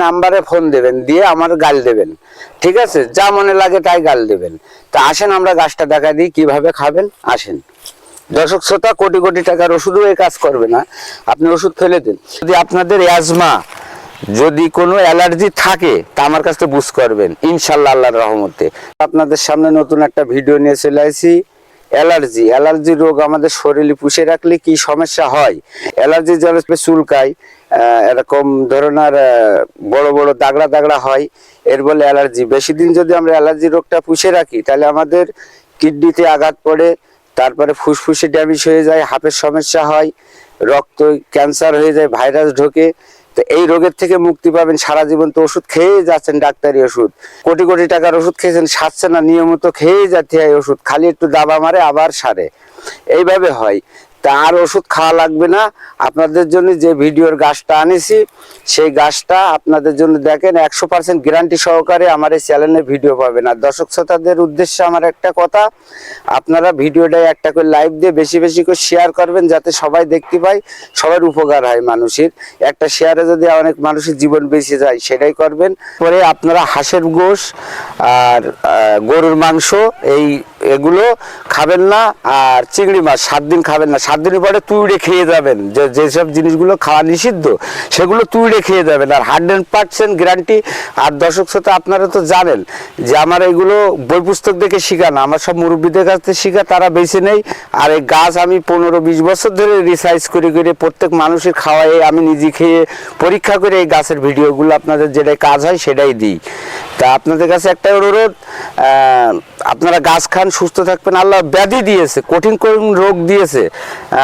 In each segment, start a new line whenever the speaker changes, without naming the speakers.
নাম্বারে ফোন দেবেন, দিয়ে আমার গাল দেবেন, ঠিক আছে? যা মনে লাগে তাই গাল দেবেন। তা আসেন আমরা গাছটা দেখা দিই কিভাবে খাবেন। আসেন দর্শক শ্রোতা, কোটি কোটি টাকার ওষুধও এই কাজ করবে না, আপনি ওষুধ ফেলে দিন। যদি আপনাদের অ্যাজমা, যদি কোনো অ্যালার্জি থাকে তা আমার কাছে বুঝ করবেন ইনশাল্লাহ আল্লাহর রহমতে। আপনাদের সামনে নতুন একটা ভিডিও নিয়ে চলে আসি। অ্যালার্জি রোগ আমাদের শরীরে পুষে রাখলে কি সমস্যা হয়? অ্যালার্জি যারা চুলকায়, এরকম ধরনের বড় বড় দাগড়া দাগড়া হয়, এর বলে অ্যালার্জি। বেশি দিন যদি আমরা অ্যালার্জি রোগটা পুষে রাখি তাহলে আমাদের কিডনিতে আঘাত পড়ে, তারপরে ফুসফুসে ড্যামেজ হয়ে যায়, হার্টের সমস্যা হয়, রক্ত ক্যান্সার হয়ে যায়, ভাইরাস ঢোকে। তো এই রোগের থেকে মুক্তি পাবেন। সারা জীবন তো ওষুধ খেয়ে যাচ্ছেন, ডাক্তারি ওষুধ, কোটি কোটি টাকার ওষুধ খেয়েছেন, সারছে না, নিয়মিত খেয়ে যাচ্ছে এই ওষুধ, খালি একটু দাবা মারে আবার সারে, এইভাবে হয়। তা আর ওষুধ খাওয়া লাগবে না। আপনাদের জন্য যে ভিডিওর গাছটা আনেছি সেই গাছটা আপনাদের জন্য দেখেন 100% গ্যারান্টি সহকারে আমার এই চ্যানেলে ভিডিও পাবেন। আর দর্শক শ্রোতাদের উদ্দেশ্যে আমার একটা কথা, আপনারা ভিডিওটাই একটা করে লাইভ দিয়ে বেশি বেশি করে শেয়ার করবেন, যাতে সবাই দেখতে পায়, সবার উপকার হয় মানুষের। একটা শেয়ারে যদি অনেক মানুষের জীবন বেঁচে যায় সেটাই করবেন। পরে আপনারা হাঁসের গোশ আর গরুর মাংস এগুলো খাবেন না, আর চিংড়ি মাছ 7 দিন খাবেন না। 7 দিনের পরে তুইড়ে খেয়ে যাবেন, যেসব জিনিসগুলো খাওয়া নিষিদ্ধ সেগুলো তুইড়ে খেয়ে যাবেন, আর 100% গ্যারান্টি। আর দর্শক শ্রোতা, আপনারা তো জানেন যে আমার এগুলো বই পুস্তক দেখে শিখা না, আমার সব মুরব্বীদের কাছ থেকে শিখা, তারা বেছে নেই। আর এই গাছ আমি 15-20 বছর ধরে রিসার্চ করে করে প্রত্যেক মানুষের খাওয়াই, আমি নিজে খেয়ে পরীক্ষা করে এই গাছের ভিডিওগুলো আপনাদের যেটাই কাজ হয় সেটাই দিই। তা আপনাদের কাছে একটা অনুরোধ, আপনারা গাছ খান, সুস্থ থাকবেন। আল্লাহ ব্যাধি দিয়েছে, কঠিন কঠিন রোগ দিয়েছে,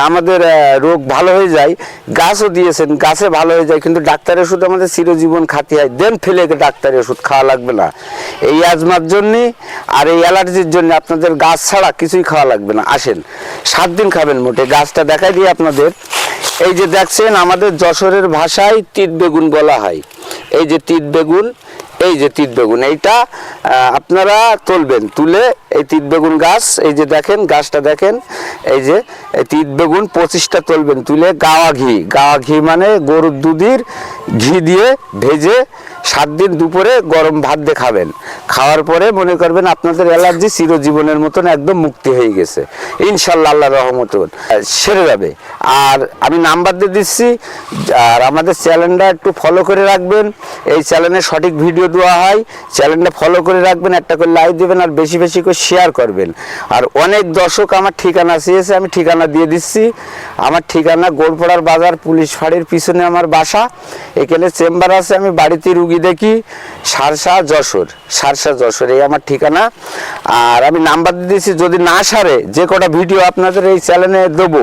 আমাদের রোগ ভালো হয়ে যায়, গাছও দিয়েছেন, গাছে ভালো হয়ে যায়, কিন্তু ডাক্তারের ওষুধ আমাদের চিরজীবন খাতে হয়। দেন ফেলে ডাক্তারের ওষুধ খাওয়া লাগবে না। এই অ্যাজমার জন্যে আর এই অ্যালার্জির জন্য আপনাদের গাছ ছাড়া কিছুই খাওয়া লাগবে না। আসেন 7 দিন খাবেন মোটে। গাছটা দেখাই দিই আপনাদের। এই যে দেখছেন, আমাদের যশোরের ভাষায় তিত বেগুন বলা হয়। এই যে তিত বেগুন, এই যে তিত বেগুন, এইটা আপনারা তুলবেন, তুলে এই তিত বেগুন গাছ, এই যে দেখেন গাছটা দেখেন, এই যে তিত বেগুন 25টা তুলবেন, তুলে গাওয়া ঘি মানে গরুর দুধের ঘি দিয়ে ভেজে 7 দিন দুপুরে গরম ভাত দিয়ে খাবেন। খাওয়ার পরে মনে করবেন আপনাদের অ্যালার্জি চিরজীবনের মতন একদম মুক্তি হয়ে গেছে ইনশাল্লাহ, আল্লাহর রহমত সেরে যাবে। আর আমি নাম্বার দিয়ে দিচ্ছি, আর আমাদের চ্যানেলটা একটু ফলো করে রাখবেন। এই চ্যানেলে সঠিক ভিডিও দেওয়া হয়, চ্যানেলটা ফলো করে রাখবেন, একটা করে লাইক দেবেন, আর বেশি বেশি করে শেয়ার করবেন। আর অনেক দর্শক আমার ঠিকানা চেয়েছে, আমি ঠিকানা দিয়ে দিচ্ছি। আমার ঠিকানা গোলপাড়ার বাজার, পুলিশ ফাঁড়ির পিছনে আমার বাসা, এখানে চেম্বার আছে, আমি বাড়িতে রুগী দেখি, সারসা যশোর, এই আমার ঠিকানা। আর আমি নাম্বার দিয়ে দিচ্ছি, যদি না সারে যে কটা ভিডিও আপনাদের এই চ্যানেলে দেবো,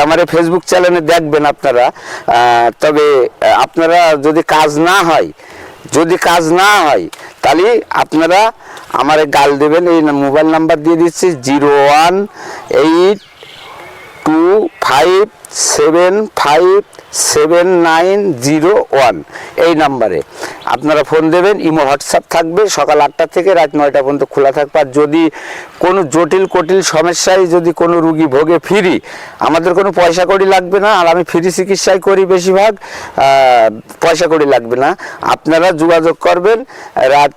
আমার এই ফেসবুক চ্যানেলে দেখবেন আপনারা। তবে আপনারা যদি কাজ না হয় তাহলে আপনারা আমার গাল দেবেন। এই মোবাইল নাম্বার দিয়ে দিচ্ছি 01825757901, এই নাম্বারে আপনারা ফোন দেবেন। ইমো হোয়াটসঅ্যাপ থাকবে, সকাল 8টা থেকে রাত 9টা পর্যন্ত খোলা থাকবে। আর যদি কোনো জটিল সমস্যায় যদি কোনো রুগী ভোগে, ফ্রি, আমাদের কোনো পয়সা কড়ি লাগবে না, আর আমি ফ্রি চিকিৎসাই করি বেশিরভাগ, পয়সা কড়ি লাগবে না। আপনারা যোগাযোগ করবেন, রাত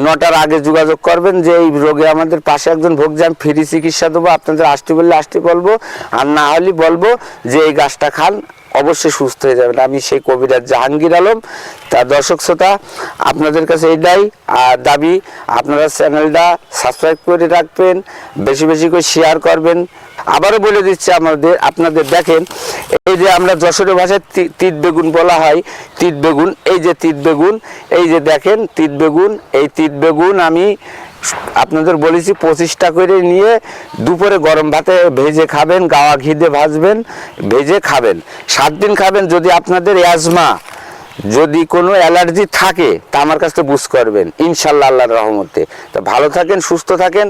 9টার আগে যোগাযোগ করবেন যে এই রোগে আমাদের পাশে একজন ভোগছে, আমি ফ্রি চিকিৎসা দেবো। আপনাদের আসতে বললে আসতে বলবো, আর না হলে বলবো যে এই গাছটা খান, অবশ্যই সুস্থ হয়ে যাবেন। আমি সেই কবিরাজ জাহাঙ্গীর আলম। তা দর্শক শ্রোতা, আপনাদের কাছে এইটাই দাবি, আপনারা চ্যানেলটা সাবস্ক্রাইব করে রাখবেন, বেশি বেশি করে শেয়ার করবেন। আবারও বলে দিচ্ছি আপনাদের দেখেন, এই যে আমরা যশোরের ভাষায় তিত বেগুন বলা হয়, তিত বেগুন, এই যে তিত বেগুন, এই যে দেখেন তিত বেগুন, এই তিত বেগুন আমি আপনাদের বলেছি 25টা করে নিয়ে দুপুরে গরম ভাতে ভেজে খাবেন, গাওয়া ঘি দিয়ে ভাজবেন, ভেজে খাবেন, 7 দিন খাবেন। যদি আপনাদের অ্যাজমা, যদি কোনো অ্যালার্জি থাকে তা আমার কাছে বুঝ করবেন ইনশাল্লাহ আল্লাহর রহমতে। তো ভালো থাকেন, সুস্থ থাকেন।